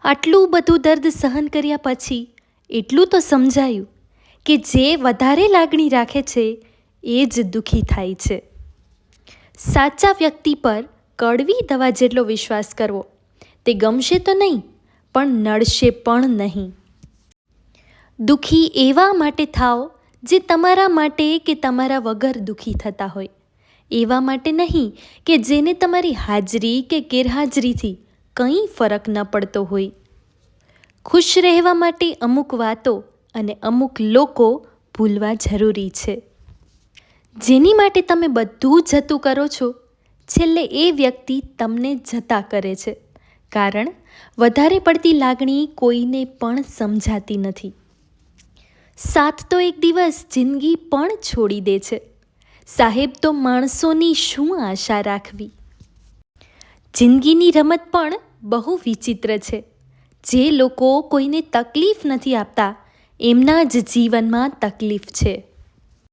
આટલું બધું દર્દ સહન કર્યા પછી એટલું તો સમજાયું કે જે વધારે લાગણી રાખે છે એ જ દુઃખી થાય છે. સાચા વ્યક્તિ પર કડવી દવા જેટલો વિશ્વાસ કરવો, તે ગમશે તો નહીં પણ નડશે પણ નહીં. દુઃખી એવા માટે થાઓ જે તમારા માટે કે તમારા વગર દુઃખી થતા હોય, એવા માટે નહીં કે જેને તમારી હાજરી કે ગેરહાજરીથી કંઈ ફરક ન પડતો હોય. ખુશ રહેવા માટે અમુક વાતો અને અમુક લોકો ભૂલવા જરૂરી છે. જેની માટે તમે બધું જતું કરો છો, છેલ્લે એ વ્યક્તિ તમને જતા કરે છે, કારણ વધારે પડતી લાગણી કોઈને પણ સમજાતી નથી. સાથ તો એક દિવસ જિંદગી પણ છોડી દે છે. સાહેબ તો માણસોની શું આશા રાખવી. જિંદગીની રમત પણ બહુ વિચિત્ર છે. જે લોકો કોઈને તકલીફ નથી આપતા, એમના જ જીવનમાં તકલીફ છે.